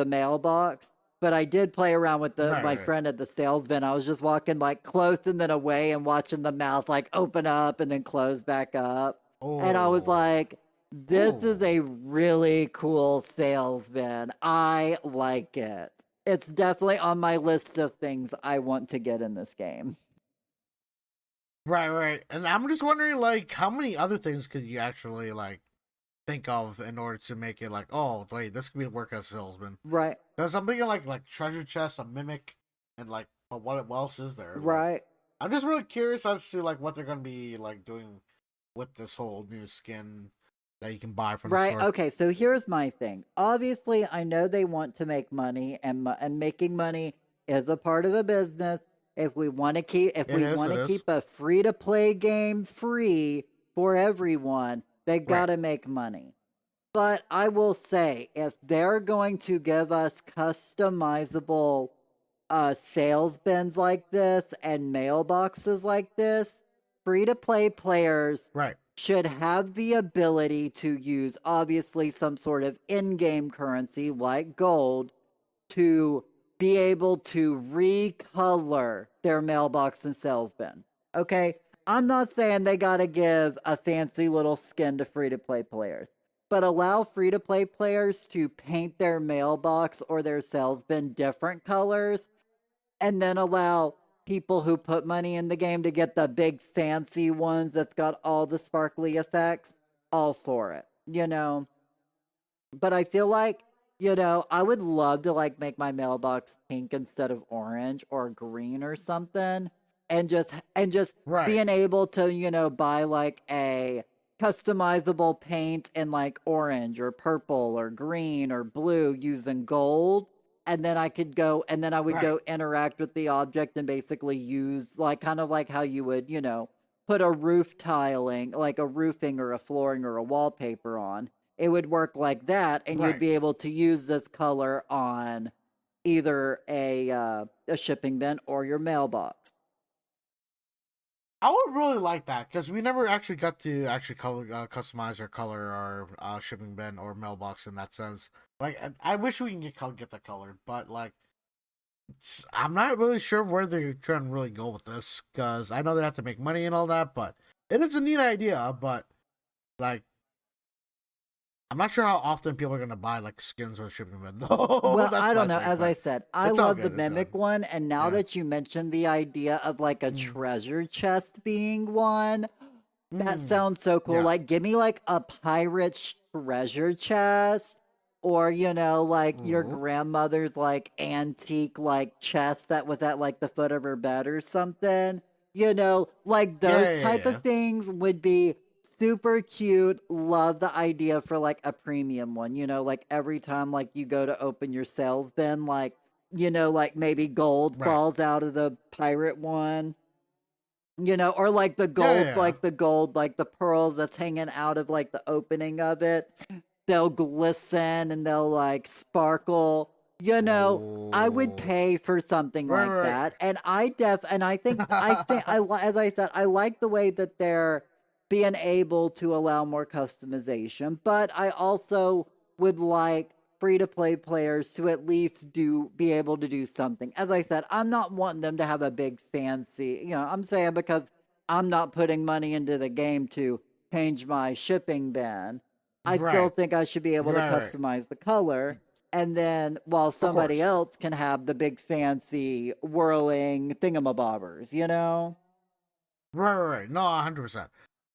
A: mailbox, but I did play around with my
B: Right.
A: friend at the salesman. I was just walking like close and then away and watching the mouth like open up and then close back up. And I was
B: Oh.
A: like, this is
B: Oh.
A: a really cool salesman. I like it. It's definitely on my list of things I want to get in this game.
B: Right. And I'm just wondering, like, how many other things could you actually like think of in order to make it like, oh, wait, this could be work as a salesman?
A: Right,
B: Because I'm thinking like treasure chest, a mimic, and like, but what else is there? Like,
A: right.
B: I'm just really curious as to like what they're gonna be like doing with this whole new skin that you can buy from the
A: Right.
B: store.
A: Okay. So here's my thing. Obviously, I know they want to make money, and making money is a part of the business. If
B: It
A: we
B: is.
A: want
B: It
A: to
B: is.
A: keep a free to play game free for everyone, they
B: Right.
A: gotta make money. But I will say, if they're going to give us customizable sales bins like this and mailboxes like this, free to play players
B: Right.
A: should have the ability to use obviously some sort of in-game currency like gold to be able to recolor their mailbox and sales bin. Okay? I'm not saying they gotta give a fancy little skin to free to play players, but allow free to play players to paint their mailbox or their sales bin different colors, and then allow people who put money in the game to get the big fancy ones that's got all the sparkly effects. All for it, you know? But I feel like, I would love to like make my mailbox pink instead of orange or green or something. And just
B: Right,
A: being able to, buy like a customizable paint in like orange or purple or green or blue using gold. And then I would
B: right,
A: go interact with the object and basically use like kind of like how you would, put a roof tiling, like a roofing or a flooring or a wallpaper on. It would work like that, and you'd
B: right.
A: be able to use this color on either a shipping bin or your mailbox.
B: I would really like that because we never actually got to actually color customize or color our shipping bin or mailbox in that sense. Like, I wish we can get that colored, but like, I'm not really sure where they're trying to really go with this because I know they have to make money and all that, but it is a neat idea. But like, I'm not sure how often people are gonna buy like skins with shipping bin. No,
A: Well, I
B: that's
A: don't
B: my
A: know.
B: thing.
A: As I
B: But
A: said, I
B: it's all
A: love the
B: good. It's all
A: Mimic
B: good.
A: one, and now
B: Yeah.
A: that you mentioned the idea of like a
B: Mm.
A: treasure chest being one, that
B: Mm.
A: sounds so cool.
B: Yeah.
A: Like, give me like a pirate treasure chest, or like your
B: Ooh.
A: grandmother's like antique like chest that was at like the foot of her bed or something. Like
B: Yeah.
A: those
B: Yeah.
A: type of
B: Yeah.
A: things would be super cute. Love the idea for like a premium one. Like every time like you go to open your sales bin, like like maybe gold
B: Right.
A: falls out of the pirate one, or like the
B: Yeah.
A: gold,
B: Yeah.
A: like the pearls that's hanging out of like the opening of it. They'll glisten and they'll like sparkle. I would
B: Oh.
A: pay for something
B: Right.
A: like
B: Right.
A: that. And as I said, I like the way that they're being able to allow more customization, but I also would like free to play players to at least be able to do something. As I said, I'm not wanting them to have a big fancy, I'm saying because I'm not putting money into the game to change my shipping bin. I still
B: Right.
A: think I should be able to
B: Right. Right.
A: customize the color. And then while
B: Of
A: somebody
B: course.
A: else can have the big fancy whirling thingamabobbers?
B: Right. Right. Right. No, 100%.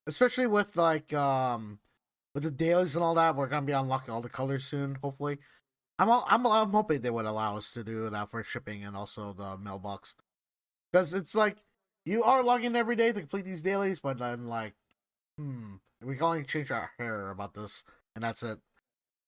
B: Especially with like with the dailies and all that, we're gonna be unlocking all the colors soon. Hopefully, I'm hoping they would allow us to do that for shipping and also the mailbox because it's like you are logging every day to complete these dailies, but then like we can only change our hair about this, and that's it.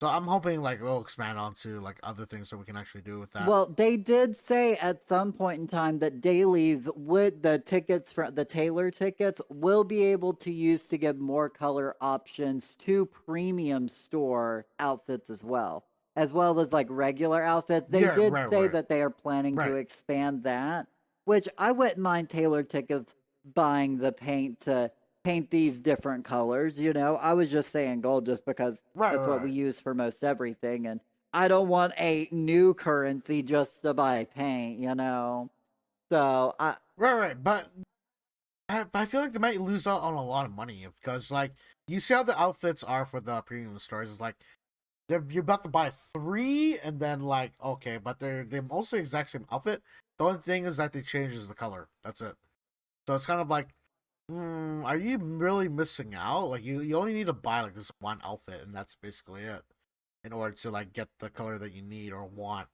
B: So I'm hoping like we'll expand onto like other things that we can actually do with that.
A: Well, they did say at some point in time that dailies would the tickets for the Taylor tickets will be able to use to give more color options to premium store outfits as well as like regular outfits. They
B: Yeah,
A: did
B: right,
A: say
B: right,
A: that they are planning to
B: right.
A: expand that, which I wouldn't mind Taylor tickets buying the paint to paint these different colors. I was just saying gold just because
B: Right,
A: that's what we
B: right,
A: use for most everything, and I don't want a new currency just to buy paint. So
B: right, right. But I feel like they might lose out on a lot of money because like you see how the outfits are for the premium stores. It's like you're about to buy three, and then like okay, but they're mostly the exact same outfit. The only thing is that they changes the color. That's it. So it's kind of like, are you really missing out? Like you only need to buy like this one outfit, and that's basically it in order to like get the color that you need or want.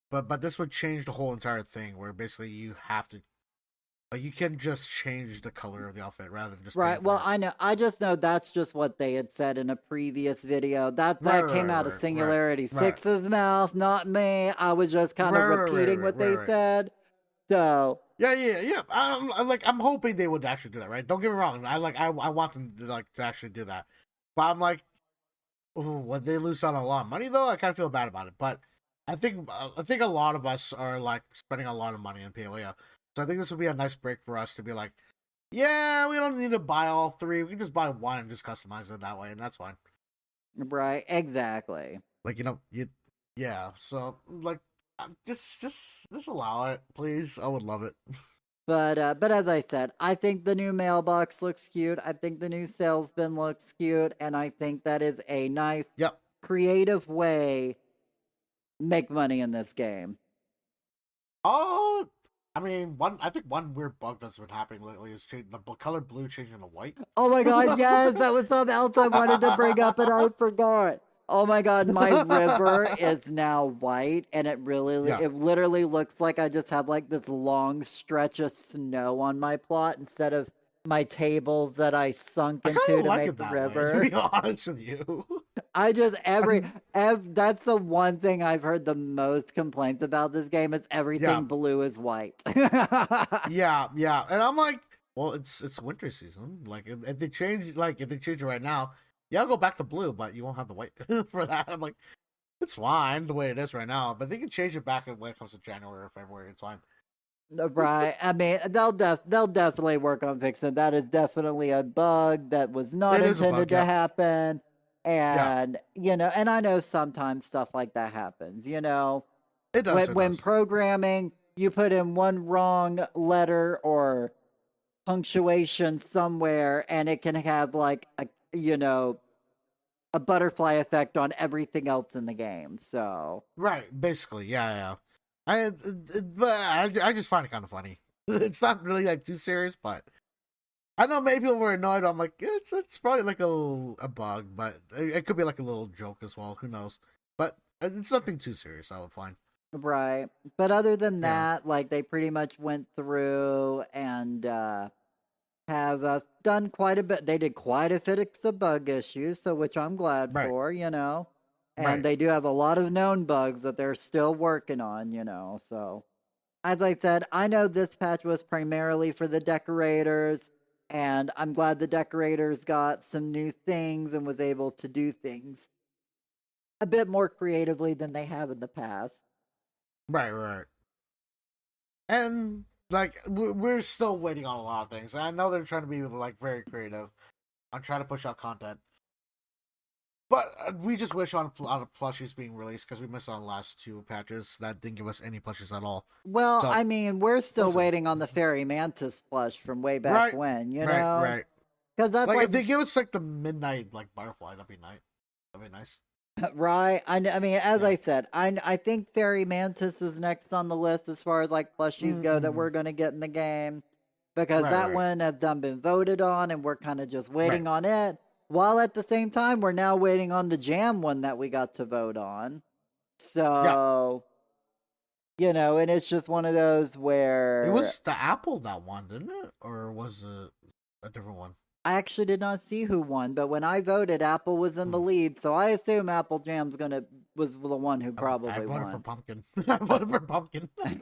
B: But this would change the whole entire thing, where basically you have to like you can just change the color of the outfit rather than just paying
A: right,
B: for
A: well,
B: it.
A: I know. I just know that's just what they had said in a previous video.
B: Right,
A: That came
B: right,
A: out of
B: right, right,
A: Singularity
B: right,
A: Six's mouth, not me. I was just kind of
B: right, right, right,
A: repeating
B: right,
A: what
B: right,
A: they
B: right.
A: said. So,
B: Yeah, yeah, yeah. I'm hoping they would actually do that, right? Don't get me wrong. I want them to like to actually do that, but I'm like, ooh, when they lose out on a lot of money though, I kind of feel bad about it. But I think a lot of us are like spending a lot of money on Palea, so I think this would be a nice break for us to be like, yeah, we don't need to buy all three. We can just buy one and just customize it that way, and that's fine.
A: Right, exactly.
B: Like yeah. So like, just allow it, please. I would love it.
A: But as I said, I think the new mailbox looks cute. I think the new sales bin looks cute, and I think that is a nice,
B: Yep.
A: creative way make money in this game.
B: Oh, I mean, I think one weird bug that's been happening lately is the color blue changing to white.
A: Oh my god, yes, that was something else I wanted to bring up and I forgot. Oh my god, my river is now white and
B: Yeah,
A: it literally looks like I just have like this long stretch of snow on my plot instead of my tables that I sunk
B: I kind
A: into
B: of
A: to
B: like
A: make
B: it
A: the
B: that way. To
A: river.
B: be honest with you,
A: I just
B: I'm,
A: that's the one thing I've heard the most complaints about this game is
B: yeah,
A: everything blue is white.
B: yeah, and I'm like, well, it's winter season. Like, if they change, if they change it right now, yeah, I'll go back to blue, but you won't have the white for that. I'm like, it's fine the way it is right now, but they can change it back when it comes to January or February. It's fine.
A: Right. I mean, they'll definitely work on fixing it. That is definitely a bug that was not
B: It is a
A: intended
B: bug.
A: to
B: Yep.
A: happen.
B: Yeah.
A: And, and I know sometimes stuff like that happens,
B: It does. It
A: when
B: does.
A: programming, you put in one wrong letter or punctuation somewhere and it can have like a butterfly effect on everything else in the game. So,
B: Right. Basically. Yeah. Yeah. But I just find it kind of funny. It's not really like too serious, but I know many people were annoyed. I'm like, it's probably like a bug, but it could be like a little joke as well. Who knows? But it's nothing too serious. I would find.
A: right. But other than
B: Yeah.
A: that, like they pretty much went through and have done quite a bit. They did quite a fix of bug issues, so which I'm glad
B: Right.
A: for. And
B: Right.
A: they do have a lot of known bugs that they're still working on. So, as I said, I know this patch was primarily for the decorators, and I'm glad the decorators got some new things and was able to do things a bit more creatively than they have in the past.
B: Right. Right. And like we're still waiting on a lot of things. I know they're trying to be like very creative. I'm trying to push out content. But we just wish on plushies being released because we missed on the last two patches that didn't give us any plushies at all.
A: Well,
B: So
A: I mean, we're
B: we'll
A: still
B: see.
A: waiting on the fairy mantis plush from way back
B: Right,
A: when,
B: right.
A: because that's
B: Like
A: like
B: if they give us like the midnight like butterfly, that'd be nice. That'd be nice.
A: right. I mean, as
B: Yeah.
A: I said, I think fairy mantis is next on the list as far as like plushies go that
B: Mm-hmm.
A: we're gonna get in the game, because
B: Right,
A: that
B: right,
A: one has done been voted on, and we're kind of just
B: right.
A: waiting on it. While at the same time, we're now waiting on the jam one that we got to vote on.
B: Yeah.
A: So and it's just one of those
B: It
A: where
B: was the apple that won, didn't it? Or was it a different one?
A: I actually did not see who won, but when I voted, Apple was in the
B: Hmm.
A: lead, so I assume Apple Jam's gonna was the one who
B: I
A: probably
B: voted for
A: won.
B: pumpkin. I voted for pumpkin. I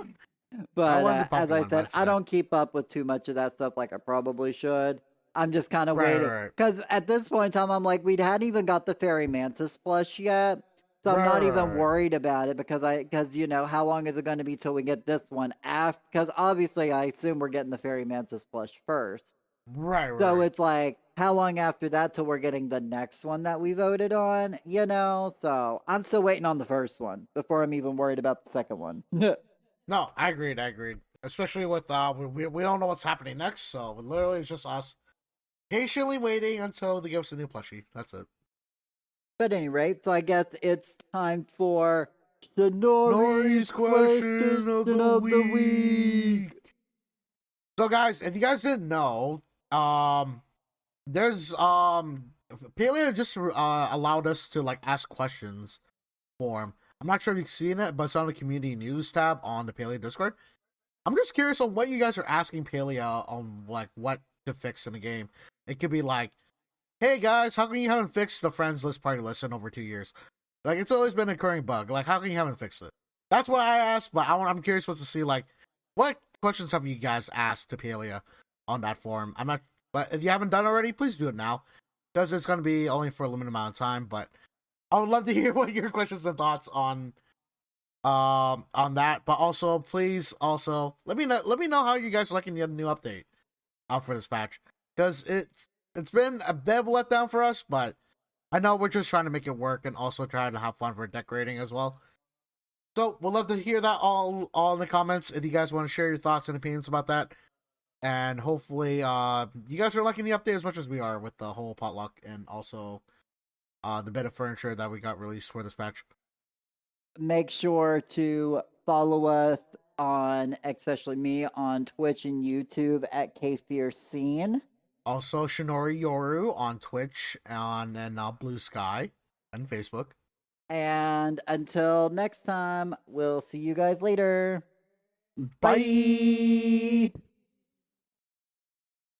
A: But
B: wanted the
A: as
B: pumpkin
A: I
B: one,
A: said,
B: but
A: I
B: yeah.
A: don't keep up with too much of that stuff like I probably should. I'm just kind of
B: Right,
A: waiting
B: right,
A: because at this point in time, I'm like, we hadn't even got the fairy mantis plush yet, so I'm
B: right,
A: not
B: right,
A: even
B: right,
A: worried about it because how long is it going to be till we get this one after? Because obviously, I assume we're getting the fairy mantis plush first.
B: right, right,
A: So
B: right.
A: it's like, how long after that till we're getting the next one that we voted on? So I'm still waiting on the first one before I'm even worried about the second one.
B: No, I agreed. I agreed. Especially with we don't know what's happening next, so literally it's just us patiently waiting until they give us a new plushie. That's it.
A: But at any rate, so I guess it's time for Shinori's
B: Nori's question
A: question
B: of the
A: of the
B: week.
A: week.
B: So, guys, if you guys didn't know, there's Paleo just allowed us to like ask questions for him. I'm not sure if you've seen it, but it's on the community news tab on the Paleo Discord. I'm just curious on what you guys are asking Paleo on like what to fix in the game. It could be like, hey guys, how come you haven't fixed the friends list party list in over 2 years? Like it's always been a recurring bug. Like how come you haven't fixed it? That's what I asked, but I'm curious what to see. Like, what questions have you guys asked to Paleo on that forum? I'm not, but if you haven't done already, please do it now because it's going to be only for a limited amount of time. But I would love to hear what your questions and thoughts on that. But also, please, also let me know how you guys are liking the new update. out for this patch because it's been a bit of a letdown for us, but I know we're just trying to make it work and also trying to have fun for decorating as well. So we'll love to hear that all in the comments if you guys want to share your thoughts and opinions about that. And hopefully, you guys are liking the update as much as we are with the whole potluck and also the bit of furniture that we got released for this patch.
A: Make sure to follow us on, especially me, on Twitch and YouTube at Kfear Scene.
B: Also, Shinori Yoru on Twitch and Blue Sky and Facebook.
A: And until next time, we'll see you guys later.
B: Bye.
A: Bye.